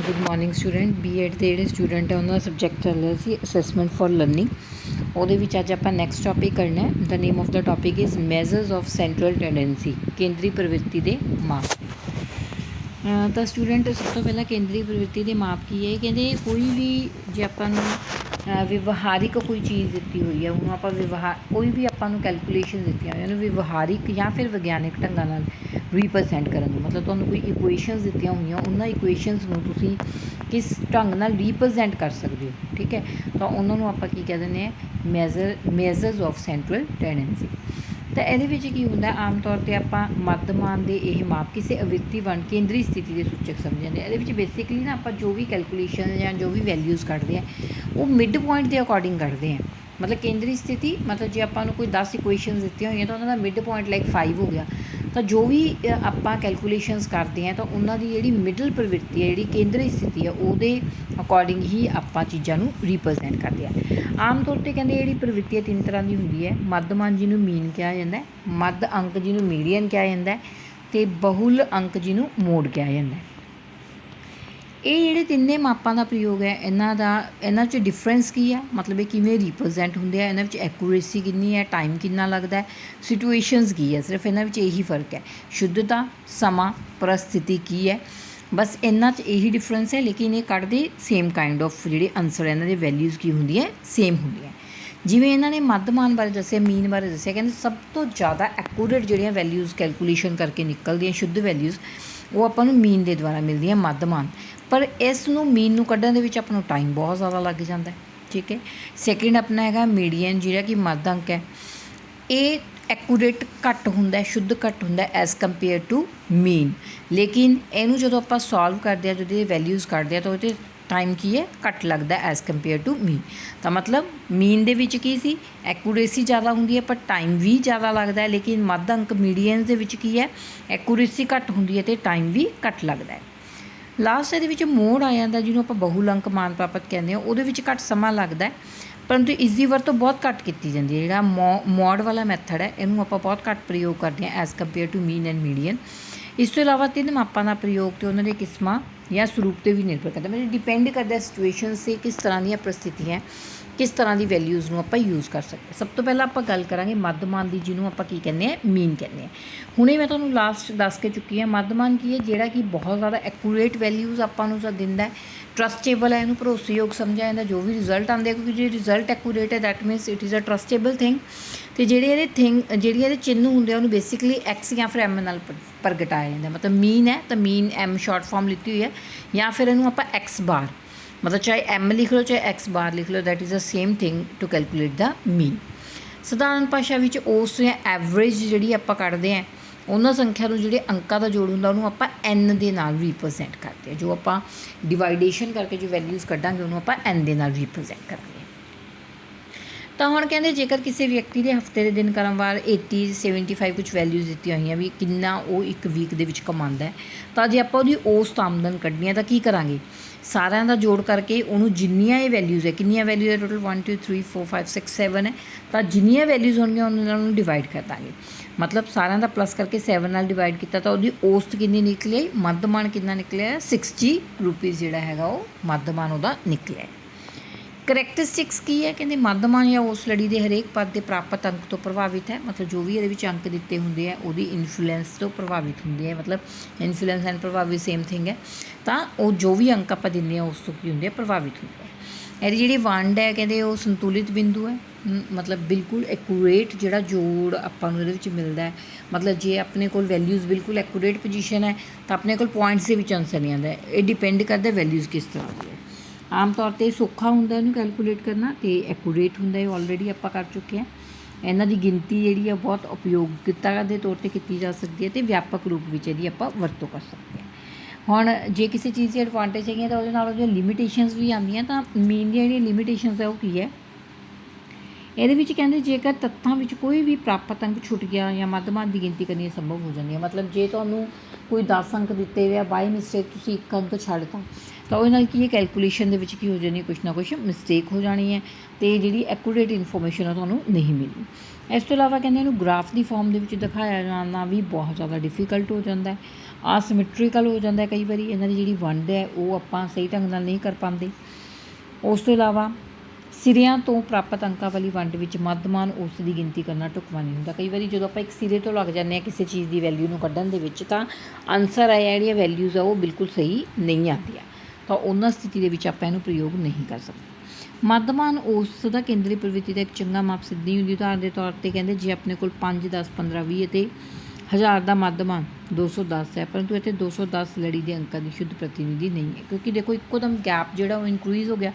Good morning student B.Ed ਦੇ ਜਿਹੜੇ student ਹੈ ਉਹਨਾਂ ਦਾ ਸਬਜੈਕਟ ਚੱਲ ਰਿਹਾ ਸੀ ਅਸੈਸਮੈਂਟ ਫॉर ਲਰਨਿੰਗ। ਉਹਦੇ ਵਿੱਚ ਅੱਜ ਆਪਾਂ ਨੈਕਸਟ ਟੌਪਿਕ ਕਰਨਾ ਹੈ। The name of the topic is measures of central tendency, ਕੇਂਦਰੀ ਪ੍ਰਵਿਰਤੀ ਦੇ ਮਾਪ। ਤਾਂ ਸਟੂਡੈਂਟ ਸਭ ਤੋਂ ਪਹਿਲਾਂ ਕੇਂਦਰੀ ਪ੍ਰਵਿਰਤੀ ਦੇ ਮਾਪ ਕੀ ਹੈ? ਕਹਿੰਦੇ ਕੋਈ ਵੀ ਜੇ ਆਪਾਂ ਨੂੰ ਵਿਵਹਾਰਿਕ ਕੋਈ ਚੀਜ਼ ਦਿੱਤੀ ਹੋਈ ਹੈ, ਉਹਨੂੰ ਆਪਾਂ ਕੋਈ ਵੀ ਆਪਾਂ ਨੂੰ ਕੈਲਕੂਲੇਸ਼ਨ ਦਿੱਤੀਆਂ ਹੋਈਆਂ ਉਹਨੂੰ ਵਿਵਹਾਰਿਕ ਜਾਂ ਫਿਰ ਵਿਗਿਆਨਿਕ ਢੰਗਾਂ ਨਾਲ ਰੀਪ੍ਰਜੈਂਟ ਕਰਨ ਨੂੰ, ਮਤਲਬ ਤੁਹਾਨੂੰ ਕੋਈ ਇਕੁਏਸ਼ਨਸ ਦਿੱਤੀਆਂ ਹੋਈਆਂ, ਉਹਨਾਂ ਇਕੁਏਸ਼ਨਸ ਨੂੰ ਤੁਸੀਂ ਕਿਸ ਢੰਗ ਨਾਲ ਰੀਪ੍ਰਜੈਂਟ ਕਰ ਸਕਦੇ ਹੋ, ਠੀਕ ਹੈ। ਤਾਂ ਉਹਨਾਂ ਨੂੰ ਆਪਾਂ ਕੀ ਕਹਿ ਦਿੰਦੇ ਹਾਂ? ਮੈਜ਼ਰਸ ਆਫ ਸੈਂਟਰਲ ਟੈਂਡੈਂਸੀ। ਤਾਂ ਇਹਦੇ ਵਿੱਚ ਕੀ ਹੁੰਦਾ, ਆਮ ਤੌਰ 'ਤੇ ਆਪਾਂ ਮੱਧਮਾਨ ਦੇ ਇਹ ਮਾਪ ਕਿਸੇ ਅਵਿਰਤੀ ਵੰਡ ਕੇਂਦਰੀ ਸਥਿਤੀ ਦੇ ਸੂਚਕ ਸਮਝਦੇ ਹਾਂ। ਇਹਦੇ ਵਿੱਚ ਬੇਸਿਕਲੀ ਨਾ ਆਪਾਂ ਜੋ ਵੀ ਕੈਲਕੂਲੇਸ਼ਨ ਜਾਂ ਜੋ ਵੀ ਵੈਲਿਊਜ਼ ਕੱਢਦੇ ਹਾਂ ਉਹ ਮਿਡ ਪੁਆਇੰਟ ਦੇ ਅਕੋਰਡਿੰਗ ਕੱਢਦੇ ਹਾਂ। ਮਤਲਬ ਕੇਂਦਰੀ ਸਥਿਤੀ, ਮਤਲਬ ਜੇ ਆਪਾਂ ਨੂੰ ਕੋਈ 10 ਇਕੁਏਸ਼ਨਸ ਦਿੱਤੀਆਂ ਹੋਈਆਂ ਤਾਂ ਉਹਨਾਂ ਦਾ ਮਿਡ ਪੁਆਇੰਟ ਲਾਈਕ 5 ਹੋ ਗਿਆ। ਤਾਂ ਜੋ ਵੀ ਆਪਾਂ ਕੈਲਕੂਲੇਸ਼ਨਸ ਕਰਦੇ ਹਾਂ ਤਾਂ ਉਹਨਾਂ ਦੀ ਜਿਹੜੀ ਮਿਡਲ ਪ੍ਰਵਿਰਤੀ ਹੈ, ਜਿਹੜੀ ਕੇਂਦਰੀ ਸਥਿਤੀ ਹੈ, ਉਹਦੇ ਅਕੋਰਡਿੰਗ ਹੀ ਆਪਾਂ ਚੀਜ਼ਾਂ ਨੂੰ ਰੀਪ੍ਰਜੈਂਟ ਕਰਦੇ ਹਾਂ। ਆਮ ਤੌਰ 'ਤੇ ਕਹਿੰਦੇ ਜਿਹੜੀ ਪ੍ਰਵਿਰਤੀ ਹੈ 3 ਤਰ੍ਹਾਂ ਦੀ ਹੁੰਦੀ ਹੈ। ਮੱਧਮਾਨ ਜਿਹਨੂੰ ਮੀਨ ਕਿਹਾ ਜਾਂਦਾ, ਮੱਧ ਅੰਕ ਜਿਹਨੂੰ ਮੀਡੀਅਨ ਕਿਹਾ ਜਾਂਦਾ, ਅਤੇ ਬਹੁਲ ਅੰਕ ਜਿਹਨੂੰ ਮੋਡ ਕਿਹਾ ਜਾਂਦਾ। ਇਹ ਜਿਹੜੇ ਤਿੰਨੇ ਮਾਪਾਂ ਦਾ ਪ੍ਰਯੋਗ ਹੈ, ਇਹਨਾਂ 'ਚ ਡਿਫਰੈਂਸ ਕੀ ਹੈ, ਮਤਲਬ ਇਹ ਕਿਵੇਂ ਰੀਪ੍ਰਜੈਂਟ ਹੁੰਦੇ ਆ, ਇਹਨਾਂ ਵਿੱਚ ਐਕੂਰੇਸੀ ਕਿੰਨੀ ਹੈ, ਟਾਈਮ ਕਿੰਨਾ ਲੱਗਦਾ, ਸਿਚੁਏਸ਼ਨਸ ਕੀ ਹੈ, ਸਿਰਫ ਇਹਨਾਂ ਵਿੱਚ ਇਹੀ ਫਰਕ ਹੈ। ਸ਼ੁੱਧਤਾ, ਸਮਾਂ, ਪਰਿਸਥਿਤੀ ਕੀ ਹੈ, ਬਸ ਇਹਨਾਂ 'ਚ ਇਹੀ ਡਿਫਰੈਂਸ ਹੈ। ਲੇਕਿਨ ਇਹ ਕੱਢਦੇ ਸੇਮ ਕਾਈਂਡ ਆਫ ਜਿਹੜੇ ਆਨਸਰ ਇਹਨਾਂ ਦੇ ਵੈਲਿਊਜ਼ ਕੀ ਹੁੰਦੀਆਂ, ਸੇਮ ਹੁੰਦੀਆਂ। ਜਿਵੇਂ ਇਹਨਾਂ ਨੇ ਮੱਧਮਾਨ ਬਾਰੇ ਦੱਸਿਆ, ਮੀਨ ਬਾਰੇ ਦੱਸਿਆ, ਕਹਿੰਦੇ ਸਭ ਤੋਂ ਜ਼ਿਆਦਾ ਐਕੂਰੇਟ ਜਿਹੜੀਆਂ ਵੈਲਿਊਜ਼ ਕੈਲਕੂਲੇਸ਼ਨ ਕਰਕੇ ਨਿਕਲਦੀਆਂ ਸ਼ੁੱਧ ਵੈਲਿਊਜ਼, ਉਹ ਆਪਾਂ ਨੂੰ ਮੀਨ ਦੇ ਦੁਆਰਾ ਮਿਲਦੀਆਂ ਮੱਧਮਾਨ। ਪਰ ਇਸ ਨੂੰ ਮੀਨ ਨੂੰ ਕੱਢਣ ਦੇ ਵਿੱਚ ਆਪਾਂ ਨੂੰ ਟਾਈਮ ਬਹੁਤ ਜ਼ਿਆਦਾ ਲੱਗ ਜਾਂਦਾ, ਠੀਕ ਹੈ। ਸੈਕਿੰਡ ਆਪਣਾ ਹੈਗਾ ਮੀਡੀਅਨ, ਜਿਹੜਾ ਕਿ ਮੱਧ ਅੰਕ ਹੈ। ਇਹ ਐਕੂਰੇਟ ਘੱਟ ਹੁੰਦਾ, ਸ਼ੁੱਧ ਘੱਟ ਹੁੰਦਾ ਐਜ਼ ਕੰਪੇਅਰ ਟੂ ਮੀਨ। ਲੇਕਿਨ ਇਹਨੂੰ ਜਦੋਂ ਆਪਾਂ ਸੋਲਵ ਕਰਦੇ ਹਾਂ, ਜਦੋਂ ਇਹ ਵੈਲਿਊਜ਼ ਕੱਢਦੇ ਹਾਂ ਤਾਂ ਉਹਦੇ ਟਾਈਮ ਕੀ ਹੈ, ਘੱਟ ਲੱਗਦਾ ਐਜ਼ ਕੰਪੇਅਰ ਟੂ ਮੀਨ। ਤਾਂ ਮਤਲਬ ਮੀਨ ਦੇ ਵਿੱਚ ਕੀ ਸੀ, ਐਕੂਰੇਸੀ ਜ਼ਿਆਦਾ ਹੁੰਦੀ ਹੈ ਪਰ ਟਾਈਮ ਵੀ ਜ਼ਿਆਦਾ ਲੱਗਦਾ ਹੈ। ਲੇਕਿਨ ਮੱਧ ਅੰਕ ਮੀਡੀਅਨਸ ਦੇ ਵਿੱਚ ਕੀ ਹੈ, ਐਕੂਰੇਸੀ ਘੱਟ ਹੁੰਦੀ ਹੈ ਅਤੇ ਟਾਈਮ ਵੀ ਘੱਟ ਲੱਗਦਾ ਹੈ। ਲਾਸਟ ਇਹਦੇ ਵਿੱਚ ਮੋਡ ਆ ਜਾਂਦਾ, ਜਿਹਨੂੰ ਆਪਾਂ ਬਹੁਲ ਅੰਕ ਮਾਨ ਪ੍ਰਾਪਤ ਕਹਿੰਦੇ ਹਾਂ। ਉਹਦੇ ਵਿੱਚ ਘੱਟ ਸਮਾਂ ਲੱਗਦਾ, ਪਰੰਤੂ ਇਸ ਦੀ ਵਰਤੋਂ ਬਹੁਤ ਘੱਟ ਕੀਤੀ ਜਾਂਦੀ ਹੈ। ਜਿਹੜਾ ਮੋਡ ਵਾਲਾ ਮੈਥਡ ਹੈ, ਇਹਨੂੰ ਆਪਾਂ ਬਹੁਤ ਘੱਟ ਪ੍ਰਯੋਗ ਕਰਦੇ ਹਾਂ as compare to mean and median. ਇਸ ਤੋਂ ਇਲਾਵਾ ਤਿੰਨ ਮਾਪਾਂ ਦਾ ਪ੍ਰਯੋਗ ਅਤੇ ਉਹਨਾਂ ਦੇ ਕਿਸਮਾਂ ਜਾਂ ਸਰੂਪ 'ਤੇ ਵੀ ਨਿਰਭਰ ਕਰਦਾ, ਮਤਲਬ ਡਿਪੈਂਡ ਕਰਦਾ ਸਿਚੁਏਸ਼ਨ 'ਤੇ, ਕਿਸ ਤਰ੍ਹਾਂ ਦੀਆਂ ਪ੍ਰਸਥਿਤੀਆਂ, ਕਿਸ ਤਰ੍ਹਾਂ ਦੀ ਵੈਲਿਊਜ਼ ਨੂੰ ਆਪਾਂ ਯੂਜ਼ ਕਰ ਸਕਦੇ। ਸਭ ਤੋਂ ਪਹਿਲਾਂ ਆਪਾਂ ਗੱਲ ਕਰਾਂਗੇ ਮੱਧਮਾਨ ਦੀ, ਜਿਹਨੂੰ ਆਪਾਂ ਕੀ ਕਹਿੰਦੇ ਹਾਂ, ਮੀਨ ਕਹਿੰਦੇ ਹਾਂ। ਹੁਣੇ ਮੈਂ ਤੁਹਾਨੂੰ ਲਾਸਟ ਦੱਸ ਕੇ ਚੁੱਕੀ ਹਾਂ। ਮੱਧਮਾਨ ਕੀ ਹੈ, ਜਿਹੜਾ ਕਿ ਬਹੁਤ ਜ਼ਿਆਦਾ ਐਕੂਰੇਟ ਵੈਲਿਊਜ਼ ਆਪਾਂ ਨੂੰ ਦਿੰਦਾ, ਟਰਸਟੇਬਲ ਹੈ, ਇਹਨੂੰ ਭਰੋਸੇਯੋਗ ਸਮਝਿਆ ਜਾਂਦਾ। ਜੋ ਵੀ ਰਿਜ਼ਲਟ ਆਉਂਦੇ, ਕਿਉਂਕਿ ਜੇ ਰਿਜ਼ਲਟ ਐਕੂਰੇਟ ਹੈ that means it is a trustable thing. ਅਤੇ ਜਿਹੜੇ ਇਹਦੇ ਚਿੰਨ੍ਹ ਹੁੰਦੇ ਆ ਉਹਨੂੰ ਬੇਸਿਕਲੀ ਐਕਸ ਜਾਂ ਫਿਰ ਐਮ ਨਾਲ ਪ੍ਰਗਟਾਇਆ ਜਾਂਦਾ। ਮਤਲਬ ਮੀਨ ਹੈ ਤਾਂ ਮੀਨ ਐਮ ਸ਼ਾਰਟ ਫਾਰਮ ਲਿੱਤੀ ਹੋਈ ਹੈ, ਜਾਂ ਫਿਰ ਇਹਨੂੰ ਆਪਾਂ ਐਕਸ ਬਾਰ, ਮਤਲਬ ਚਾਹੇ ਐਮ ਲਿਖ ਲਓ ਚਾਹੇ ਐਕਸ ਬਾਰ ਲਿਖ ਲਓ, that is a same thing to calculate the mean. ਸਧਾਰਨ ਭਾਸ਼ਾ ਵਿੱਚ ਔਸਤ ਜਾਂ ਐਵਰੇਜ ਜਿਹੜੀ ਆਪਾਂ ਕੱਢਦੇ ਹਾਂ, ਉਹਨਾਂ ਸੰਖਿਆ ਨੂੰ ਜਿਹੜੇ ਅੰਕਾਂ ਦਾ ਜੋੜ ਹੁੰਦਾ ਉਹਨੂੰ ਆਪਾਂ ਐਨ ਦੇ ਨਾਲ ਰੀਪ੍ਰਜੈਂਟ ਕਰਦੇ ਹਾਂ। ਜੋ ਆਪਾਂ ਡਿਵਾਈਡੇਸ਼ਨ ਕਰਕੇ ਜੋ ਵੈਲਿਊਜ਼ ਕੱਢਾਂਗੇ ਉਹਨੂੰ ਆਪਾਂ ਐਨ ਦੇ ਨਾਲ ਰੀਪ੍ਰਜੈਂਟ ਕਰਾਂਗੇ। ਤਾਂ ਹੁਣ ਕਹਿੰਦੇ ਜੇਕਰ ਕਿਸੇ ਵਿਅਕਤੀ ਦੇ ਹਫ਼ਤੇ ਦੇ ਦਿਨ ਕ੍ਰਮਵਾਰ 80, 75 ਕੁਛ ਵੈਲਿਊਜ਼ ਦਿੱਤੀਆਂ ਹੋਈਆਂ ਵੀ ਕਿੰਨਾ ਉਹ ਇੱਕ ਵੀਕ ਦੇ ਵਿੱਚ ਕਮਾਉਂਦਾ ਹੈ, ਤਾਂ ਜੇ ਆਪਾਂ ਉਹਦੀ ਔਸਤ ਆਮਦਨ ਕੱਢਣੀ ਹੈ ਤਾਂ ਕੀ ਕਰਾਂਗੇ? ਸਾਰਿਆਂ ਦਾ ਜੋੜ ਕਰਕੇ ਉਹਨੂੰ ਜਿੰਨੀਆਂ ਇਹ ਵੈਲਿਊਜ਼ ਹੈ, ਕਿੰਨੀਆਂ ਵੈਲਿਊਜ਼ ਹੈ ਟੋਟਲ 1 2 3 4 5 6 7 ਹੈ, ਤਾਂ ਜਿੰਨੀਆਂ ਵੈਲਿਊਜ਼ ਹੋਣਗੀਆਂ ਉਹਨਾਂ ਨਾਲ ਉਹਨੂੰ ਡਿਵਾਈਡ ਕਰ ਦਾਂਗੇ। ਮਤਲਬ ਸਾਰਿਆਂ ਦਾ ਪਲੱਸ ਕਰਕੇ 7 ਨਾਲ ਡਿਵਾਈਡ ਕੀਤਾ ਤਾਂ ਉਹਦੀ ਔਸਤ ਕਿੰਨੀ ਨਿਕਲੀ, ਮੱਧਮਾਨ ਕਿੰਨਾ ਨਿਕਲਿਆ? 60 ਰੁਪੀਜ਼ ਜਿਹੜਾ ਹੈਗਾ ਉਹ ਮੱਧਮਾਨ ਉਹਦਾ ਨਿਕਲਿਆ। ਕਰੈਕਟਰਿਸਟਿਕਸ ਕੀ ਹੈ? ਕਹਿੰਦੇ ਮੱਧਮਾਨ ਜਾਂ ਉਸ ਲੜੀ ਦੇ ਹਰੇਕ ਪਦ ਦੇ ਪ੍ਰਾਪਤ ਅੰਕ ਤੋਂ ਪ੍ਰਭਾਵਿਤ ਹੈ। ਮਤਲਬ ਜੋ ਵੀ ਇਹਦੇ ਵਿੱਚ ਅੰਕ ਦਿੱਤੇ ਹੁੰਦੇ ਆ ਉਹਦੀ ਇਨਫਲੂਐਂਸ ਤੋਂ ਪ੍ਰਭਾਵਿਤ ਹੁੰਦੇ ਆ। ਮਤਲਬ ਇਨਫਲੂਐਂਸ ਐਂਡ ਪ੍ਰਭਾਵਿਤ ਸੇਮ ਥਿੰਗ ਹੈ। ਤਾਂ ਉਹ ਜੋ ਵੀ ਅੰਕ ਆਪਾਂ ਦਿੰਦੇ ਹਾਂ ਉਸ ਤੋਂ ਕੀ ਹੁੰਦੇ ਆ, ਪ੍ਰਭਾਵਿਤ ਹੁੰਦੇ ਆ। ਇਹਦੀ ਜਿਹੜੀ ਵੰਡ ਹੈ ਕਹਿੰਦੇ ਉਹ ਸੰਤੁਲਿਤ ਬਿੰਦੂ ਹੈ, ਮਤਲਬ ਬਿਲਕੁਲ ਐਕੂਰੇਟ ਜਿਹੜਾ ਜੋੜ ਆਪਾਂ ਨੂੰ ਇਹਦੇ ਵਿੱਚ ਮਿਲਦਾ ਹੈ। ਮਤਲਬ ਜੇ ਆਪਣੇ ਕੋਲ ਵੈਲਿਊਜ਼ ਬਿਲਕੁਲ ਐਕੂਰੇਟ ਪੋਜੀਸ਼ਨ ਹੈ ਤਾਂ ਆਪਣੇ ਕੋਲ ਪੁਆਇੰਟਸ ਦੇ ਵਿੱਚ ਆਨਸਰ ਨਹੀਂ ਆਉਂਦਾ। ਇਹ ਡਿਪੈਂਡ ਕਰਦਾ ਵੈਲਿਊਜ਼ ਕਿਸ ਤਰ੍ਹਾਂ ਦੀ ਹੈ। ਆਮ ਤੌਰ 'ਤੇ ਸੌਖਾ ਹੁੰਦਾ ਇਹਨੂੰ ਕੈਲਕੂਲੇਟ ਕਰਨਾ, ਅਤੇ ਐਕੂਰੇਟ ਹੁੰਦਾ ਇਹ ਆਲਰੇਡੀ ਆਪਾਂ ਕਰ ਚੁੱਕੇ ਹਾਂ। ਇਹਨਾਂ ਦੀ ਗਿਣਤੀ ਜਿਹੜੀ ਆ ਬਹੁਤ ਉਪਯੋਗਤਾ ਦੇ ਤੌਰ 'ਤੇ ਕੀਤੀ ਜਾ ਸਕਦੀ ਹੈ ਅਤੇ ਵਿਆਪਕ ਰੂਪ ਵਿੱਚ ਇਹਦੀ ਆਪਾਂ ਵਰਤੋਂ ਕਰ ਸਕਦੇ ਹਾਂ। ਹੁਣ ਜੇ ਕਿਸੇ ਚੀਜ਼ ਦੀ ਐਡਵਾਂਟੇਜ ਹੈਗੀਆਂ ਤਾਂ ਉਹਦੇ ਨਾਲ ਉਹਦੀਆਂ ਲਿਮਿਟੇਸ਼ਨਸ ਵੀ ਆਉਂਦੀਆਂ। ਤਾਂ ਮੇਨ ਦੀਆਂ ਜਿਹੜੀਆਂ ਲਿਮਿਟੇਸ਼ਨਸ ਹੈ ਉਹ ਕੀ ਹੈ? ਇਹਦੇ ਵਿੱਚ ਕਹਿੰਦੇ ਜੇਕਰ ਤੱਥਾਂ ਵਿੱਚ ਕੋਈ ਵੀ ਪ੍ਰਾਪਤ ਅੰਕ ਛੁੱਟ ਗਿਆ ਜਾਂ ਮੱਧਮਾਨ ਦੀ ਗਿਣਤੀ ਕਰਨੀ ਸੰਭਵ ਹੋ ਜਾਂਦੀ ਹੈ। ਮਤਲਬ ਜੇ ਤੁਹਾਨੂੰ ਕੋਈ 10 ਅੰਕ ਦਿੱਤੇ ਹੋਏ ਆ, ਬਾਈ ਮਿਸਟੇਕ ਤੁਸੀਂ ਇੱਕ ਅੰਕ ਛੱਡਤਾ ਤਾਂ ਉਹਦੇ ਨਾਲ ਕੀ ਹੈ, ਕੈਲਕੂਲੇਸ਼ਨ ਦੇ ਵਿੱਚ ਕੀ ਹੋ ਜਾਣੀ, ਕੁਛ ਨਾ ਕੁਛ ਮਿਸਟੇਕ ਹੋ ਜਾਣੀ ਹੈ ਅਤੇ ਜਿਹੜੀ ਐਕੂਰੇਟ ਇਨਫੋਰਮੇਸ਼ਨ ਆ ਤੁਹਾਨੂੰ ਨਹੀਂ ਮਿਲਣੀ। ਇਸ ਤੋਂ ਇਲਾਵਾ ਕਹਿੰਦੇ ਇਹਨੂੰ ਗ੍ਰਾਫ ਦੀ ਫੋਰਮ ਦੇ ਵਿੱਚ ਦਿਖਾਇਆ ਜਾਣਾ ਵੀ ਬਹੁਤ ਜ਼ਿਆਦਾ ਡਿਫੀਕਲਟ ਹੋ ਜਾਂਦਾ ਹੈ, ਆਸਿਮੈਟਰੀਕਲ ਹੋ ਜਾਂਦਾ ਕਈ ਵਾਰੀ, ਇਹਨਾਂ ਦੀ ਜਿਹੜੀ ਵੰਡ ਹੈ ਉਹ ਆਪਾਂ ਸਹੀ ਢੰਗ ਨਾਲ ਨਹੀਂ ਕਰ ਪਾਉਂਦੇ। ਉਸ ਤੋਂ ਇਲਾਵਾ ਸਿਰਿਆਂ ਤੋਂ ਪ੍ਰਾਪਤ ਅੰਕਾਂ ਵਾਲੀ ਵੰਡ ਵਿੱਚ ਮੱਧਮਾਨ ਉਸ ਦੀ ਗਿਣਤੀ ਕਰਨਾ ਢੁਕਵਾਂ ਨਹੀਂ ਹੁੰਦਾ। ਕਈ ਵਾਰੀ ਜਦੋਂ ਆਪਾਂ ਇੱਕ ਸਿਰੇ ਤੋਂ ਲੱਗ ਜਾਂਦੇ ਹਾਂ ਕਿਸੇ ਚੀਜ਼ ਦੀ ਵੈਲਿਊ ਨੂੰ ਕੱਢਣ ਦੇ ਵਿੱਚ ਤਾਂ ਆਨਸਰ ਹੈ ਜਿਹੜੀਆਂ ਵੈਲਿਊਜ਼ ਆ ਉਹ ਬਿਲਕੁਲ ਸਹੀ ਨਹੀਂ ਆਉਂਦੀਆਂ, ਤਾਂ ਉਹਨਾਂ ਸਥਿਤੀ ਦੇ ਵਿੱਚ ਆਪਾਂ ਇਹਨੂੰ ਪ੍ਰਯੋਗ ਨਹੀਂ ਕਰ ਸਕਦੇ। ਮੱਧਮਾਨ ਉਸ ਦਾ ਕੇਂਦਰੀ ਪ੍ਰਵਿਰਤੀ ਦਾ ਇੱਕ ਚੰਗਾ ਮਾਪ ਸਿੱਧੀ ਹੁੰਦੀ। ਉਦਾਹਰਨ ਦੇ ਤੌਰ 'ਤੇ ਕਹਿੰਦੇ ਜੇ ਆਪਣੇ ਕੋਲ 5, 10, 15, 20 ਅਤੇ 1000 ਦਾ ਮੱਧਮਾਨ 210 ਹੈ, ਪਰੰਤੂ ਇੱਥੇ 210 ਲੜੀ ਦੇ ਅੰਕਾਂ ਦੀ ਸ਼ੁੱਧ ਪ੍ਰਤੀਨਿਧੀ ਨਹੀਂ ਹੈ, ਕਿਉਂਕਿ ਦੇਖੋ ਇੱਕੋ ਦਮ ਗੈਪ ਜਿਹੜਾ ਉਹ ਇਨਕਰੀਜ਼ ਹੋ ਗਿਆ।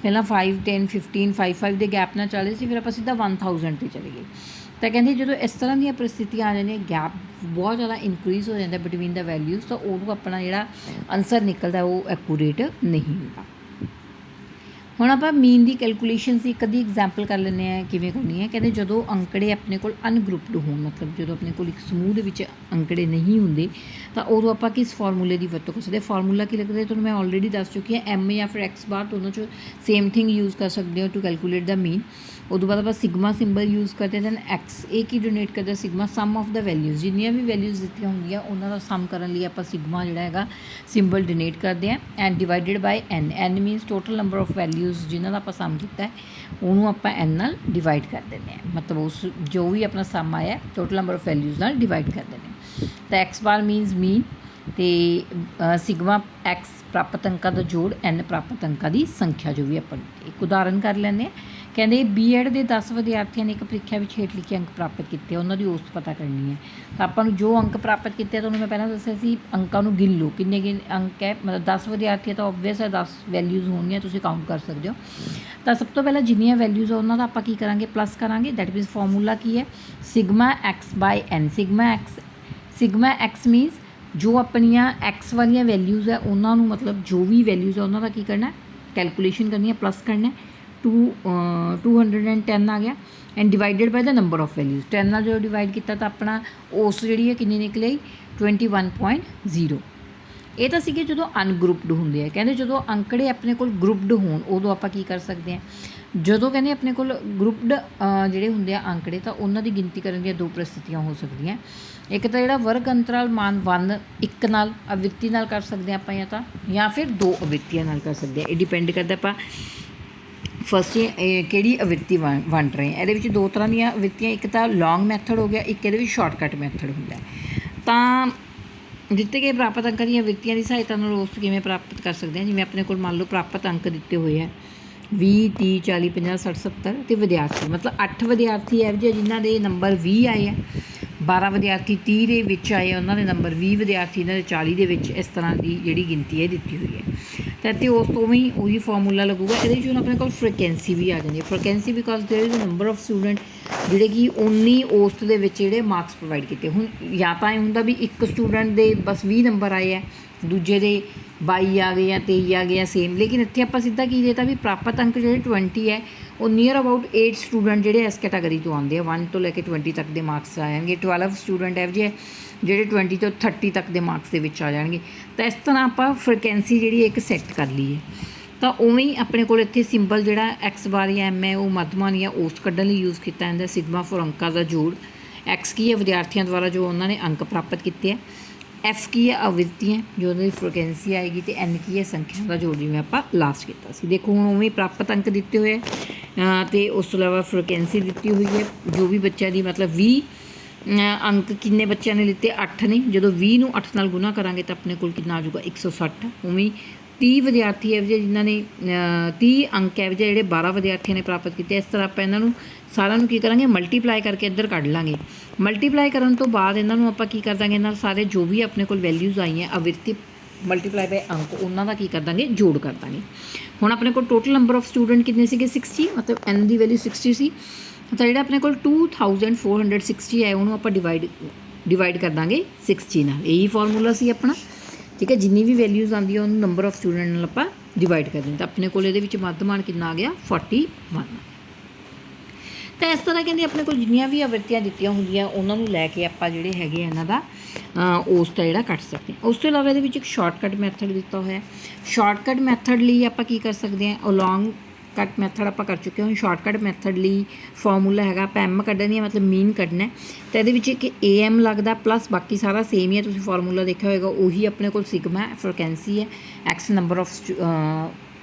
ਪਹਿਲਾਂ 5, 10, 15, 5 ਦੇ ਗੈਪ ਨਾਲ ਚੱਲ ਰਹੇ ਸੀ, ਫਿਰ ਆਪਾਂ ਸਿੱਧਾ 1000 'ਤੇ ਚਲੇ ਗਏ। ਤਾਂ ਕਹਿੰਦੇ ਜਦੋਂ ਇਸ ਤਰ੍ਹਾਂ ਦੀਆਂ ਪਰਿਸਥਿਤੀਆਂ ਆ ਜਾਂਦੀਆਂ, ਗੈਪ ਬਹੁਤ ਜ਼ਿਆਦਾ ਇਨਕਰੀਜ਼ ਹੋ ਜਾਂਦਾ ਬਿਟਵੀਨ ਦਾ ਵੈਲਿਊਜ਼, ਤਾਂ ਉਦੋਂ ਆਪਣਾ ਜਿਹੜਾ ਆਨਸਰ ਨਿਕਲਦਾ ਉਹ ਐਕੂਰੇਟ ਨਹੀਂ ਹੁੰਦਾ। ਹੁਣ ਆਪਾਂ ਮੀਨ ਦੀ ਕੈਲਕੂਲੇਸ਼ਨ ਦੀ ਇੱਕ ਅੱਧੀ ਐਗਜ਼ਾਮਪਲ ਕਰ ਲੈਂਦੇ ਹਾਂ ਕਿਵੇਂ ਕਰਨੀ ਹੈ। ਕਹਿੰਦੇ ਜਦੋਂ ਅੰਕੜੇ ਆਪਣੇ ਕੋਲ ਅਨਗਰੁੱਪਡ ਹੋਣ, ਮਤਲਬ ਜਦੋਂ ਆਪਣੇ ਕੋਲ ਇੱਕ ਸਮੂਹ ਦੇ ਵਿੱਚ ਅੰਕੜੇ ਨਹੀਂ ਹੁੰਦੇ ਤਾਂ ਉਦੋਂ ਆਪਾਂ ਕਿਸ ਫਾਰਮੂਲੇ ਦੀ ਵਰਤੋਂ ਕਰ ਸਕਦੇ। ਫਾਰਮੂਲਾ ਕੀ ਲੱਗਦਾ ਤੁਹਾਨੂੰ ਮੈਂ ਆਲਰੇਡੀ ਦੱਸ ਚੁੱਕੀ ਹਾਂ, ਐਮ ਜਾਂ ਫਿਰ ਐਕਸ ਬਾਰ ਦੋਨੋਂ 'ਚ ਸੇਮ ਥਿੰਗ ਯੂਜ਼ ਕਰ ਸਕਦੇ ਹੋ ਟੂ ਕੈਲਕੂਲੇਟ ਦਾ ਮੀਨ। ਉਦੋਂ ਬਾਅਦ ਆਪਾਂ ਸਿਗਮਾ ਸਿੰਬਲ ਯੂਜ਼ ਕਰਦੇ ਦੈਨ ਐਕਸ, ਇਹ ਕੀ ਡੋਨੇਟ ਕਰਦਾ, sigma sum of the values, ਜਿੰਨੀਆਂ ਵੀ ਵੈਲਿਊਜ਼ ਦਿੱਤੀਆਂ ਹੁੰਦੀਆਂ ਉਹਨਾਂ ਦਾ ਸਮ ਕਰਨ ਲਈ ਆਪਾਂ ਸਿਗਮਾ ਜਿਹੜਾ ਹੈਗਾ ਸਿੰਬਲ ਡੋਨੇਟ ਕਰਦੇ ਹਾਂ। And divided by n, n means total number of values ਜਿਨ੍ਹਾਂ ਦਾ ਆਪਾਂ ਸਮ ਕੀਤਾ ਹੈ ਉਹਨੂੰ ਆਪਾਂ ਐਨ ਨਾਲ ਡਿਵਾਈਡ ਕਰ ਦਿੰਦੇ ਹਾਂ, ਮਤਲਬ ਉਸ ਜੋ ਵੀ ਆਪਣਾ ਸਮ ਆਇਆ ਟੋਟਲ ਨੰਬਰ ਆਫ ਵੈਲਿਊਜ਼ ਨਾਲ ਡਿਵਾਈਡ ਕਰ ਦਿੰਦੇ ਹਾਂ। ਤਾਂ ਐਕਸ ਬਾਰ ਮੀਨਸ ਮੀਨ ਅਤੇ ਸਿਗਮਾ ਐਕਸ ਪ੍ਰਾਪਤ ਅੰਕਾਂ ਦਾ ਜੋੜ, ਐਨ ਪ੍ਰਾਪਤ ਅੰਕਾਂ ਦੀ ਸੰਖਿਆ, ਜੋ ਵੀ ਆਪਾਂ ਇੱਕ ਉਦਾਹਰਨ ਕਰ ਲੈਂਦੇ ਹਾਂ। ਕਹਿੰਦੇ ਬੀਐਡ ਦੇ 10 ਵਿਦਿਆਰਥੀਆਂ ਨੇ ਇੱਕ ਪ੍ਰੀਖਿਆ ਵਿੱਚ ਹੇਠ ਲਿਖੇ ਅੰਕ ਪ੍ਰਾਪਤ ਕੀਤੇ, ਉਹਨਾਂ ਦੀ ਔਸਤ ਪਤਾ ਕਰਨੀ ਹੈ। ਤਾਂ ਆਪਾਂ ਨੂੰ ਜੋ ਅੰਕ ਪ੍ਰਾਪਤ ਕੀਤੇ ਤੁਹਾਨੂੰ ਮੈਂ ਪਹਿਲਾਂ ਦੱਸਿਆ ਸੀ ਅੰਕਾਂ ਨੂੰ ਗਿਣ ਲਓ, ਕਿੰਨੇ ਅੰਕ ਹੈ, ਮਤਲਬ 10 ਵਿਦਿਆਰਥੀ ਤਾਂ ਓਬਵੀਅਸ ਹੈ 10 ਵੈਲਿਊਜ਼ ਹੋਣਗੀਆਂ, ਤੁਸੀਂ ਕਾਊਂਟ ਕਰ ਸਕਦੇ ਹੋ। ਤਾਂ ਸਭ ਤੋਂ ਪਹਿਲਾਂ ਜਿੰਨੀਆਂ ਵੈਲਿਊਜ਼ ਆ ਉਹਨਾਂ ਦਾ ਆਪਾਂ ਕੀ ਕਰਾਂਗੇ, ਪਲੱਸ ਕਰਾਂਗੇ। ਦੈਟ ਮੀਨਸ ਫਾਰਮੂਲਾ ਕੀ ਹੈ, ਸਿਗਮਾ ਐਕਸ ਬਾਈ ਐਨ। ਸਿਗਮਾ ਐਕਸ ਮੀਨਸ ਜੋ ਆਪਣੀਆਂ ਐਕਸ ਵਾਲੀਆਂ ਵੈਲਿਊਜ਼ ਹੈ ਉਹਨਾਂ ਨੂੰ, ਮਤਲਬ ਜੋ ਵੀ ਵੈਲਿਊਜ਼ ਆ ਉਹਨਾਂ ਦਾ ਕੀ ਕਰਨਾ, ਕੈਲਕੂਲੇਸ਼ਨ ਕਰਨੀ ਹੈ, ਪਲੱਸ ਕਰਨਾ। 210 ਆ ਗਿਆ and divided by the number of values. 10 ਨਾਲ ਜਦੋਂ ਡਿਵਾਈਡ ਕੀਤਾ ਤਾਂ ਆਪਣਾ ਉਸ ਜਿਹੜੀ ਹੈ ਕਿੰਨੀ ਨਿਕਲੀ, 21.0। ਇਹ ਤਾਂ ਸੀਗੇ ਜਦੋਂ ਅਨਗਰੁੱਪਡ ਹੁੰਦੇ ਆ। ਕਹਿੰਦੇ ਜਦੋਂ ਅੰਕੜੇ ਆਪਣੇ ਕੋਲ ਗਰੁੱਪਡ ਹੋਣ ਉਦੋਂ ਆਪਾਂ ਕੀ ਕਰ ਸਕਦੇ ਹਾਂ, ਜਦੋਂ ਕਹਿੰਦੇ ਆਪਣੇ ਕੋਲ ਗਰੁੱਪਡ ਜਿਹੜੇ ਹੁੰਦੇ ਆ ਅੰਕੜੇ ਤਾਂ ਉਹਨਾਂ ਦੀ ਗਿਣਤੀ ਕਰਨ ਦੀਆਂ ਦੋ ਪ੍ਰਸਥਿਤੀਆਂ ਹੋ ਸਕਦੀਆਂ। ਇੱਕ ਤਾਂ ਜਿਹੜਾ ਵਰਗ ਅੰਤਰਾਲ ਮਾਨ 1 ਇੱਕ ਨਾਲ ਅਵਿਰਤੀ ਨਾਲ ਕਰ ਸਕਦੇ ਹਾਂ ਆਪਾਂ, ਜਾਂ ਫਿਰ ਦੋ ਅਵਿਰਤੀਆਂ ਨਾਲ ਕਰ ਸਕਦੇ ਹਾਂ। ਇਹ ਡਿਪੈਂਡ ਕਰਦਾ ਆਪਾਂ ਫਸਟ ਕਿਹੜੀ ਅਵਿਰਤੀ ਵੰਡ ਰਹੇ ਹਾਂ। ਇਹਦੇ ਵਿੱਚ ਦੋ ਤਰ੍ਹਾਂ ਦੀਆਂ ਅਵਿਰਤੀਆਂ, ਇੱਕ ਤਾਂ ਲੌਂਗ ਮੈਥਡ ਹੋ ਗਿਆ, ਇੱਕ ਇਹਦੇ ਵਿੱਚ ਸ਼ਾਰਟਕਟ ਮੈਥਡ ਹੁੰਦਾ। ਤਾਂ ਦਿੱਤੇ ਗਏ ਪ੍ਰਾਪਤ ਅੰਕਾਂ ਦੀਆਂ ਅਵਿਰਤੀਆਂ ਦੀ ਸਹਾਇਤਾ ਨਾਲ ਔਸਤ ਕਿਵੇਂ ਪ੍ਰਾਪਤ ਕਰ ਸਕਦੇ ਹਾਂ। ਜਿਵੇਂ ਆਪਣੇ ਕੋਲ ਮੰਨ ਲਓ ਪ੍ਰਾਪਤ ਅੰਕ ਦਿੱਤੇ ਹੋਏ ਹੈ 20, 30, 40, 50, 60, 70 ਅਤੇ ਵਿਦਿਆਰਥੀ, ਮਤਲਬ 8 ਵਿਦਿਆਰਥੀ ਇਹੋ ਜਿਹੇ ਜਿਨ੍ਹਾਂ ਦੇ ਨੰਬਰ 20 ਆਏ ਆ, 12 ਵਿਦਿਆਰਥੀ 30 ਦੇ ਵਿੱਚ ਆਏ ਉਹਨਾਂ ਦੇ ਨੰਬਰ, 20 ਵਿਦਿਆਰਥੀ ਇਹਨਾਂ ਦੇ 40 ਦੇ ਵਿੱਚ, ਇਸ ਤਰ੍ਹਾਂ ਦੀ ਜਿਹੜੀ ਗਿਣਤੀ ਹੈ ਦਿੱਤੀ ਹੋਈ ਹੈ। ਤਾਂ ਇੱਥੇ ਉਸ ਤੋਂ ਵੀ ਉਹੀ ਫਾਰਮੂਲਾ ਲੱਗੂਗਾ। ਇਹਦੇ ਵਿੱਚ ਹੁਣ ਆਪਣੇ ਕੋਲ ਫ੍ਰੀਕੁਐਂਸੀ ਵੀ ਆ ਜਾਂਦੀ ਹੈ। Frequency because there is number of student ਜਿਹੜੇ ਕਿ ਉਨੀ ਔਸਤ ਦੇ ਵਿੱਚ ਜਿਹੜੇ ਮਾਰਕਸ ਪ੍ਰੋਵਾਈਡ ਕੀਤੇ। ਹੁਣ ਜਾਂ ਤਾਂ ਇਹ ਹੁੰਦਾ ਵੀ ਇੱਕ ਸਟੂਡੈਂਟ ਦੇ ਬਸ 20 ਨੰਬਰ ਆਏ ਹੈ, ਦੂਜੇ ਦੇ 22 ਆ ਗਏ ਜਾਂ 23 ਆ ਗਏ ਜਾਂ ਸੇਮ, ਲੇਕਿਨ ਇੱਥੇ ਆਪਾਂ ਸਿੱਧਾ ਕੀ ਦੇਤਾ ਵੀ ਪ੍ਰਾਪਤ ਅੰਕ ਜਿਹੜੇ 20 ਹੈ ਉਹ ਨੀਅਰ ਅਬਾਊਟ 8 ਸਟੂਡੈਂਟ ਜਿਹੜੇ ਇਸ ਕੈਟਾਗਰੀ ਤੋਂ ਆਉਂਦੇ ਆ, 1 ਤੋਂ ਲੈ ਕੇ 20 ਤੱਕ ਦੇ ਮਾਰਕਸ ਆ ਜਾਣਗੇ। 12 ਸਟੂਡੈਂਟ ਇਹੋ ਜਿਹੇ ਜਿਹੜੇ 20 ਤੋਂ 30 ਤੱਕ ਦੇ ਮਾਰਕਸ ਦੇ ਵਿੱਚ ਆ ਜਾਣਗੇ। ਤਾਂ ਇਸ ਤਰ੍ਹਾਂ ਆਪਾਂ ਫ੍ਰੀਕੁਐਂਸੀ ਜਿਹੜੀ ਇੱਕ ਸੈੱਟ ਕਰ ਲਈਏ। ਤਾਂ ਉਵੇਂ ਹੀ ਆਪਣੇ ਕੋਲ ਇੱਥੇ ਸਿੰਬਲ ਜਿਹੜਾ ਐਕਸ ਬਾਰ ਜਾਂ ਐਮ ਹੈ ਉਹ ਮੱਧਮਾਨ ਜਾਂ ਔਸਤ ਕੱਢਣ ਲਈ ਯੂਜ਼ ਕੀਤਾ ਜਾਂਦਾ। ਸਿਗਮਾ ਫੋਰ ਅੰਕਾਂ ਦਾ ਜੋੜ, ਐਕਸ ਕੀ ਹੈ ਵਿਦਿਆਰਥੀਆਂ ਦੁਆਰਾ ਜੋ ਉਹਨਾਂ ਨੇ ਅੰਕ ਪ੍ਰਾਪਤ ਕੀਤੇ ਹੈ, ਐਫ ਕੀ ਹੈ ਅਵਿਰਤੀ ਹੈ ਜੋ ਉਹਨਾਂ ਦੀ ਫ੍ਰੀਕੁਐਂਸੀ ਆਏਗੀ, ਅਤੇ ਐਨ ਕੀ ਹੈ ਸੰਖਿਆ ਦਾ ਜੋੜ, ਜਿਵੇਂ ਆਪਾਂ ਲਾਸਟ ਕੀਤਾ ਸੀ। ਦੇਖੋ ਹੁਣ ਉਵੇਂ ਪ੍ਰਾਪਤ ਅੰਕ ਦਿੱਤੇ ਹੋਏ ਹੈ ਅਤੇ ਉਸ ਤੋਂ ਇਲਾਵਾ ਫ੍ਰੀਕੁਐਂਸੀ ਦਿੱਤੀ ਹੋਈ ਹੈ। ਜੋ ਵੀ ਬੱਚਿਆਂ ਦੀ ਮਤਲਬ 20 ਅੰਕ ਕਿੰਨੇ ਬੱਚਿਆਂ ਨੇ ਲਿੱਤੇ, 8 ਨੇ। ਜਦੋਂ 20 ਨੂੰ 8 ਨਾਲ ਗੁਣਾ ਕਰਾਂਗੇ ਤਾਂ ਆਪਣੇ ਕੋਲ ਕਿੰਨਾ ਆ ਜਾਊਗਾ, 160। ਉਵੇਂ 30 ਵਿਦਿਆਰਥੀ ਇਹੋ ਜਿਹੇ ਜਿਨ੍ਹਾਂ ਨੇ 30 ਅੰਕ ਇਹੋ ਜਿਹੇ ਜਿਹੜੇ 12 ਵਿਦਿਆਰਥੀਆਂ ਨੇ ਪ੍ਰਾਪਤ ਕੀਤੇ। ਇਸ ਤਰ੍ਹਾਂ ਆਪਾਂ ਇਹਨਾਂ ਨੂੰ ਸਾਰਿਆਂ ਨੂੰ ਕੀ ਕਰਾਂਗੇ, ਮਲਟੀਪਲਾਈ ਕਰਕੇ ਇੱਧਰ ਕੱਢ ਲਾਂਗੇ। ਮਲਟੀਪਲਾਈ ਕਰਨ ਤੋਂ ਬਾਅਦ ਇਹਨਾਂ ਨੂੰ ਆਪਾਂ ਕੀ ਕਰ ਦਾਂਗੇ, ਇਹਨਾਂ ਸਾਰੇ ਜੋ ਵੀ ਆਪਣੇ ਕੋਲ ਵੈਲਿਊਜ਼ ਆਈਆਂ ਅਵਿਰਤੀ ਮਲਟੀਪਲਾਈ ਬਾਈ ਅੰਕ, ਉਹਨਾਂ ਦਾ ਕੀ ਕਰ ਦਾਂਗੇ, ਜੋੜ ਕਰ ਦਾਂਗੇ। ਹੁਣ ਆਪਣੇ ਕੋਲ ਟੋਟਲ ਨੰਬਰ ਆਫ ਸਟੂਡੈਂਟ ਕਿੰਨੇ ਸੀਗੇ, 60, ਮਤਲਬ ਐਨ ਦੀ ਵੈਲਿਊ 60 ਸੀ। ਤਾਂ ਜਿਹੜਾ ਆਪਣੇ ਕੋਲ 2460 ਹੈ ਉਹਨੂੰ ਆਪਾਂ ਡਿਵਾਈਡ ਕਰ ਦਾਂਗੇ 60 ਨਾਲ। ਇਹੀ ਫਾਰਮੂਲਾ ਸੀ ਆਪਣਾ, ਠੀਕ ਹੈ। ਜਿੰਨੀ ਵੀ ਵੈਲਿਊਜ਼ ਆਉਂਦੀ ਹੈ ਉਹਨੂੰ ਨੰਬਰ ਆਫ ਸਟੂਡੈਂਟ ਨਾਲ ਆਪਾਂ ਡਿਵਾਈਡ ਕਰ ਦਿੰਦੇ। ਤਾਂ ਆਪਣੇ ਕੋਲ ਇਹਦੇ ਵਿੱਚ ਮੱਧਮਾਨ ਕਿੰਨਾ ਆ ਗਿਆ, 41। ਤਾਂ ਇਸ ਤਰ੍ਹਾਂ ਕਹਿੰਦੇ ਆਪਣੇ ਕੋਲ ਜਿੰਨੀਆਂ ਵੀ ਆਵਿਰਤੀਆਂ ਦਿੱਤੀਆਂ ਹੁੰਦੀਆਂ ਉਹਨਾਂ ਨੂੰ ਲੈ ਕੇ ਆਪਾਂ ਜਿਹੜੇ ਹੈਗੇ ਇਹਨਾਂ ਦਾ ਔਸਤ ਜਿਹੜਾ ਕੱਢ ਸਕਦੇ ਹਾਂ। ਉਸ ਤੋਂ ਇਲਾਵਾ ਇਹਦੇ ਵਿੱਚ ਇੱਕ ਸ਼ਾਰਟਕਟ ਮੈਥਡ ਦਿੱਤਾ ਹੋਇਆ। ਸ਼ਾਰਟਕਟ ਮੈਥਡ ਲਈ ਆਪਾਂ ਕੀ ਕਰ ਸਕਦੇ ਹਾਂ, ਅਲੋਂਗ ਕੱਟ ਮੈਥਡ ਆਪਾਂ ਕਰ ਚੁੱਕੇ ਹਾਂ। ਸ਼ਾਰਟਕਟ ਮੈਥਡ ਲਈ ਫਾਰਮੂਲਾ ਹੈਗਾ, ਆਪਾਂ ਐਮ ਕੱਢਣੀ ਹੈ ਮਤਲਬ ਮੀਨ ਕੱਢਣਾ, ਤਾਂ ਇਹਦੇ ਵਿੱਚ ਇੱਕ AM ਲੱਗਦਾ ਪਲੱਸ ਬਾਕੀ ਸਾਰਾ ਸੇਮ ਹੀ ਹੈ। ਤੁਸੀਂ ਫਾਰਮੂਲਾ ਦੇਖਿਆ ਹੋਏਗਾ, ਉਹੀ ਆਪਣੇ ਕੋਲ ਸਿਗਮਾ ਫ੍ਰੀਕੁਐਂਸੀ ਹੈ, X number of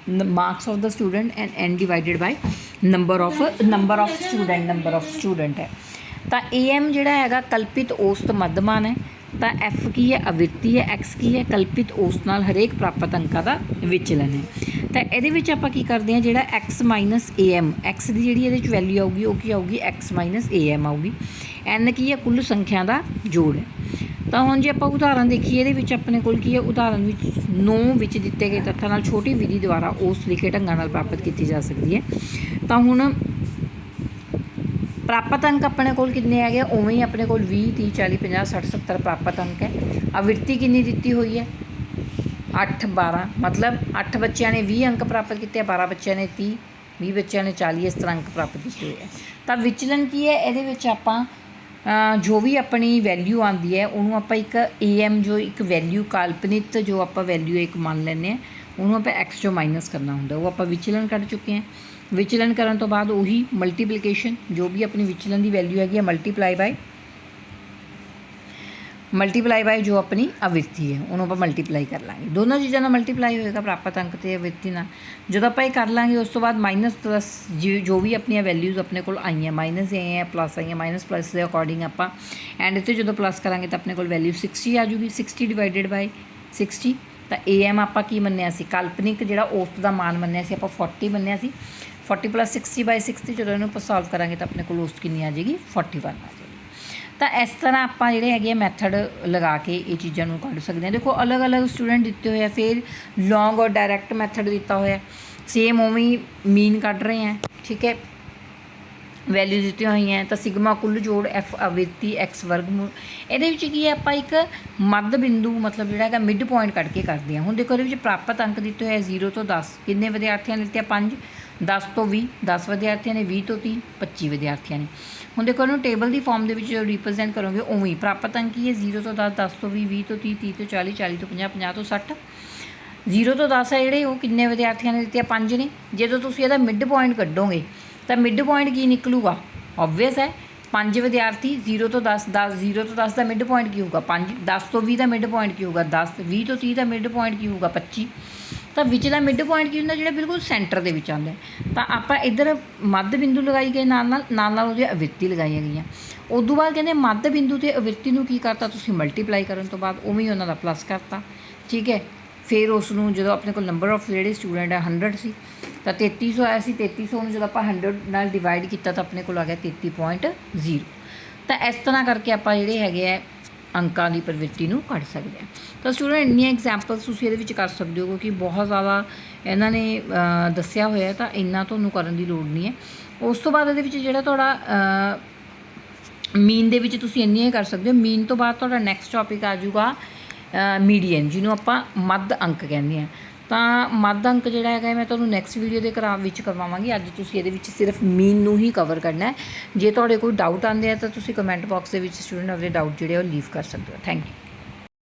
marks of the student and N divided by number of student ਹੈ। ਤਾਂ AM ਜਿਹੜਾ ਹੈਗਾ ਕਲਪਿਤ ਔਸਤ ਮੱਧਮਾਨ ਹੈ, ਤਾਂ F ਕੀ ਹੈ, ਆਵਿਰਤੀ ਹੈ, X ਕੀ ਹੈ, ਕਲਪਿਤ ਔਸਤ ਨਾਲ ਹਰੇਕ ਪ੍ਰਾਪਤ ਅੰਕਾਂ ਦਾ ਵਿਚਲਨ ਹੈ। ਤਾਂ ਇਹਦੇ ਵਿੱਚ ਆਪਾਂ ਕੀ ਕਰਦੇ ਹਾਂ, ਜਿਹੜਾ X ਮਾਈਨਸ AM, X ਦੀ ਜਿਹੜੀ ਇਹਦੇ ਵਿੱਚ ਵੈਲਿਊ ਆਊਗੀ ਉਹ ਕੀ ਆਊਗੀ, X ਮਾਈਨਸ AM ਆਊਗੀ। N ਕੀ ਹੈ, ਕੁੱਲ ਸੰਖਿਆ ਦਾ ਜੋੜ ਹੈ। ਤਾਂ ਹੁਣ ਜੇ ਆਪਾਂ ਉਦਾਹਰਨ ਦੇਖੀਏ, ਇਹਦੇ ਵਿੱਚ ਆਪਣੇ ਕੋਲ ਕੀ ਹੈ, ਉਦਾਹਰਨ ਵਿੱਚ 9 ਵਿੱਚ ਦਿੱਤੇ ਗਏ ਤੱਥਾਂ ਨਾਲ ਛੋਟੀ ਵਿਧੀ ਦੁਆਰਾ ਔਸਤ ਲਿਖੇ ਢੰਗਾਂ ਨਾਲ ਪ੍ਰਾਪਤ ਕੀਤੀ ਜਾ ਸਕਦੀ ਹੈ। ਤਾਂ ਹੁਣ ਪ੍ਰਾਪਤ ਅੰਕ ਆਪਣੇ ਕੋਲ ਕਿੰਨੇ ਹੈਗੇ, ਉਵੇਂ ਹੀ ਆਪਣੇ ਕੋਲ 20 30 40 50 60 70 ਪ੍ਰਾਪਤ ਅੰਕ ਹੈ। ਆਵਿਰਤੀ ਕਿੰਨੀ ਦਿੱਤੀ ਹੋਈ ਹੈ, 8 12, ਮਤਲਬ 8 ਬੱਚਿਆਂ ਨੇ 20 ਅੰਕ ਪ੍ਰਾਪਤ ਕੀਤੇ, 12 ਬੱਚਿਆਂ ਨੇ 30, 20 ਬੱਚਿਆਂ ਨੇ 40, ਇਸ ਤਰ੍ਹਾਂ ਅੰਕ ਪ੍ਰਾਪਤ ਕੀਤੇ ਹੋਏ ਹੈ। ਤਾਂ ਵਿਚਲਨ ਕੀ ਹੈ, ਇਹਦੇ ਵਿੱਚ ਆਪਾਂ ਜੋ ਵੀ ਆਪਣੀ ਵੈਲਿਊ ਆਉਂਦੀ ਹੈ ਉਹਨੂੰ ਆਪਾਂ ਇੱਕ AM ਜੋ ਇੱਕ ਵੈਲਿਊ ਕਾਲਪਨਿਕ ਜੋ ਆਪਾਂ ਵੈਲਿਊ ਇੱਕ ਮੰਨ ਲੈਂਦੇ ਹਾਂ, ਉਹਨੂੰ ਆਪਾਂ X ਚੋਂ ਮਾਈਨਸ ਕਰਨਾ ਹੁੰਦਾ, ਉਹ ਆਪਾਂ ਵਿਚਲਨ ਕੱਢ ਚੁੱਕੇ ਹਾਂ। ਵਿਚਲਨ ਕਰਨ ਤੋਂ ਬਾਅਦ ਉਹੀ ਮਲਟੀਪਲੀਕੇਸ਼ਨ, ਜੋ ਵੀ ਆਪਣੀ ਵਿਚਲਨ ਦੀ ਵੈਲਿਊ ਹੈਗੀ ਹੈ ਮਲਟੀਪਲਾਈ ਬਾਈ ਜੋ ਆਪਣੀ ਆਵਿਰਤੀ ਹੈ ਉਹਨੂੰ ਆਪਾਂ ਮਲਟੀਪਲਾਈ ਕਰ ਲਾਂਗੇ। ਦੋਨੋਂ ਚੀਜ਼ਾਂ ਨਾਲ ਮਲਟੀਪਲਾਈ ਹੋਏਗਾ, ਪ੍ਰਾਪਤ ਅੰਕ ਅਤੇ ਆਵਿਰਤੀ ਨਾਲ। ਜਦੋਂ ਆਪਾਂ ਇਹ ਕਰ ਲਾਂਗੇ ਉਸ ਤੋਂ ਬਾਅਦ ਮਾਈਨਸ ਪਲੱਸ ਜੋ ਵੀ ਆਪਣੀਆਂ ਵੈਲਿਊਜ਼ ਆਪਣੇ ਕੋਲ ਆਈਆਂ, ਮਾਈਨਸ ਆਈਆਂ ਪਲੱਸ ਆਈਆਂ, ਮਾਈਨਸ ਪਲੱਸ ਦੇ ਅਕੋਰਡਿੰਗ ਆਪਾਂ ਐਂਡ 'ਤੇ ਜਦੋਂ ਪਲੱਸ ਕਰਾਂਗੇ ਤਾਂ ਆਪਣੇ ਕੋਲ ਵੈਲਿਊ 60 ਆ ਜੂਗੀ। 60 ਡਿਵਾਈਡਡ ਬਾਈ 60, ਤਾਂ AM ਆਪਾਂ ਕੀ ਮੰਨਿਆ ਸੀ, ਕਾਲਪਨਿਕ ਜਿਹੜਾ ਔਸਤ ਦਾ ਮਾਨ ਮੰਨਿਆ ਸੀ ਆਪਾਂ 40 ਮੰਨਿਆ ਸੀ। 40 + 60/60 ਜਦੋਂ ਇਹਨੂੰ ਆਪਾਂ ਸੋਲਵ ਕਰਾਂਗੇ ਤਾਂ ਆਪਣੇ ਕੋਲ ਔਸਤ ਕਿੰਨੀ ਆ ਜਾਏਗੀ, 41 ਆ ਜਾਏਗੀ। ਤਾਂ ਇਸ ਤਰ੍ਹਾਂ ਆਪਾਂ ਜਿਹੜੇ ਹੈਗੇ ਆ ਮੈਥਡ ਲਗਾ ਕੇ ਇਹ ਚੀਜ਼ਾਂ ਨੂੰ ਕੱਢ ਸਕਦੇ ਹਾਂ। ਦੇਖੋ ਅਲੱਗ-ਅਲੱਗ ਸਟੂਡੈਂਟ ਦਿੱਤੇ ਹੋਏ ਆ, ਫਿਰ ਲੌਂਗ ਔਰ ਡਾਇਰੈਕਟ ਮੈਥਡ ਦਿੱਤਾ ਹੋਇਆ, ਸੇਮ ਉਵੇਂ ਹੀ ਮੀਨ ਕੱਢ ਰਹੇ ਹਾਂ, ਠੀਕ ਹੈ। ਵੈਲਿਊ ਦਿੱਤੀਆਂ ਹੋਈਆਂ, ਤਾਂ ਸਿਗਮਾ ਕੁੱਲ ਜੋੜ, F ਆਵਿਰਤੀ, X ਵਰਗਮੂਲ। ਇਹਦੇ ਵਿੱਚ ਕੀ ਹੈ, ਆਪਾਂ ਇੱਕ ਮੱਧ ਬਿੰਦੂ ਮਤਲਬ ਜਿਹੜਾ ਹੈਗਾ ਮਿਡ ਪੁਆਇੰਟ ਕੱਢ ਕੇ ਕਰਦੇ ਹਾਂ। ਹੁਣ ਦੇਖੋ ਇਹਦੇ ਵਿੱਚ ਪ੍ਰਾਪਤ ਅੰਕ ਦਿੱਤੇ ਹੋਏ 0 ਤੋਂ 10, ਕਿੰਨੇ ਵਿਦਿਆਰਥੀਆਂ ਨੇ ਦਿੱਤੇ 5, 10 ਤੋਂ 20, 10 ਵਿਦਿਆਰਥੀਆਂ ਨੇ, 20 ਤੋਂ 30, 25 ਵਿਦਿਆਰਥੀਆਂ ਨੇ। ਹੁਣ ਦੇਖੋ ਇਹਨੂੰ ਟੇਬਲ ਦੀ ਫਾਰਮ ਦੇ ਵਿੱਚ ਜੋ ਰਿਪਰੈਜ਼ੈਂਟ ਕਰੋਗੇ ਉਵੇਂ ਹੀ ਪ੍ਰਾਪਤ ਅੰਕ ਕੀ ਹੈ, 0 ਤੋਂ 10, 10 ਤੋਂ 20, 20 ਤੋਂ 30, 30 ਤੋਂ 40, 40 ਤੋਂ 50, 50 ਤੋਂ 60। 0 ਤੋਂ 10 ਹੈ ਜਿਹੜੇ ਉਹ ਕਿੰਨੇ ਵਿਦਿਆਰਥੀਆਂ ਨੇ ਦਿੱਤੇ, 5 ਨੇ। ਜਦੋਂ ਤੁਸੀਂ ਇਹਦਾ ਮਿਡ ਪੁਆਇੰਟ ਕੱਢੋਗੇ ਤਾਂ ਮਿਡ ਪੁਆਇੰਟ ਕੀ ਨਿਕਲੂਗਾ, ਓਬਵੀਅਸ ਹੈ 5 ਵਿਦਿਆਰਥੀ। 0 ਤੋਂ 10, 0 ਤੋਂ 10 ਦਾ ਮਿਡ ਪੁਆਇੰਟ ਕੀ ਹੋਊਗਾ 5, 10 ਤੋਂ 20 ਦਾ ਮਿਡ ਪੁਆਇੰਟ ਕੀ ਹੋਊਗਾ 10, 20 ਤੋਂ 30 ਦਾ ਮਿਡ ਪੁਆਇੰਟ ਕੀ ਹੋਊਗਾ 25। ਤਾਂ ਵਿਚਲਾ ਮਿਡ ਪੁਆਇੰਟ ਕੀ ਹੁੰਦਾ, ਜਿਹੜਾ ਬਿਲਕੁਲ ਸੈਂਟਰ ਦੇ ਵਿੱਚ ਆਉਂਦਾ। ਤਾਂ ਆਪਾਂ ਇੱਧਰ ਮੱਧ ਬਿੰਦੂ ਲਗਾਈ ਗਏ, ਨਾਲ ਉਹਦੀ ਆਵਿਰਤੀ ਲਗਾਈਆਂ ਗਈਆਂ। ਉਦੋਂ ਬਾਅਦ ਕਹਿੰਦੇ ਮੱਧ ਬਿੰਦੂ ਅਤੇ ਆਵਿਰਤੀ ਨੂੰ ਕੀ ਕਰਤਾ ਤੁਸੀਂ, ਮਲਟੀਪਲਾਈ ਕਰਨ ਤੋਂ ਬਾਅਦ ਉਵੇਂ ਹੀ ਉਹਨਾਂ ਦਾ ਪਲੱਸ ਕਰਤਾ, ਠੀਕ ਹੈ। ਫਿਰ ਉਸ ਨੂੰ ਜਦੋਂ ਆਪਣੇ ਕੋਲ ਨੰਬਰ ਆਫ ਜਿਹੜੇ ਸਟੂਡੈਂਟ ਹੈ 100 ਸੀ, ਤਾਂ 3300 ਆਇਆ ਸੀ। 3300 ਨੂੰ ਜਦੋਂ ਆਪਾਂ 100 ਨਾਲ ਡਿਵਾਈਡ ਕੀਤਾ ਤਾਂ ਆਪਣੇ ਕੋਲ ਆ ਗਿਆ 33.0। ਤਾਂ ਇਸ ਤਰ੍ਹਾਂ ਕਰਕੇ ਆਪਾਂ ਜਿਹੜੇ ਹੈਗੇ ਆ ਅੰਕਾਂ ਦੀ ਪ੍ਰਵਿਰਤੀ ਨੂੰ ਕੱਢ ਸਕਦੇ ਹਾਂ। ਤਾਂ ਸਟੂਡੈਂਟ ਇੰਨੀਆਂ ਐਗਜ਼ਾਮਪਲਸ ਤੁਸੀਂ ਇਹਦੇ ਵਿੱਚ ਕਰ ਸਕਦੇ ਹੋ, ਕਿਉਂਕਿ ਬਹੁਤ ਜ਼ਿਆਦਾ ਇਹਨਾਂ ਨੇ ਦੱਸਿਆ ਹੋਇਆ, ਤਾਂ ਇੰਨਾ ਤੁਹਾਨੂੰ ਕਰਨ ਦੀ ਲੋੜ ਨਹੀਂ ਹੈ। ਉਸ ਤੋਂ ਬਾਅਦ ਇਹਦੇ ਵਿੱਚ ਜਿਹੜਾ ਤੁਹਾਡਾ ਮੀਨ ਦੇ ਵਿੱਚ ਤੁਸੀਂ ਇੰਨੀਆਂ ਹੀ ਕਰ ਸਕਦੇ ਹੋ। ਮੀਨ ਤੋਂ ਬਾਅਦ ਤੁਹਾਡਾ ਨੈਕਸਟ ਟੌਪਿਕ ਆ ਜਾਊਗਾ ਮੀਡੀਅਨ, ਜਿਹਨੂੰ ਆਪਾਂ ਮੱਧ ਅੰਕ ਕਹਿੰਦੇ ਹਾਂ। ਤਾਂ ਮੱਧ ਅੰਕ ਜਿਹੜਾ ਹੈਗਾ ਮੈਂ ਤੁਹਾਨੂੰ ਨੈਕਸਟ ਵੀਡੀਓ ਦੇ ਵਿੱਚ ਕਰਵਾਵਾਂਗੀ। ਅੱਜ ਤੁਸੀਂ ਇਹਦੇ ਵਿੱਚ ਸਿਰਫ ਮੀਨ ਨੂੰ ਹੀ ਕਵਰ ਕਰਨਾ ਹੈ। ਜੇ ਤੁਹਾਡੇ ਕੋਈ ਡਾਊਟ ਆਉਂਦੇ ਆ ਤਾਂ ਤੁਸੀਂ ਕਮੈਂਟ ਬਾਕਸ ਦੇ ਵਿੱਚ ਸਟੂਡੈਂਟ ਆਪਣੇ ਡਾਊਟ ਜਿਹੜੇ ਉਹ ਲੀਵ ਕਰ ਸਕਦੇ ਹੋ। Thank you.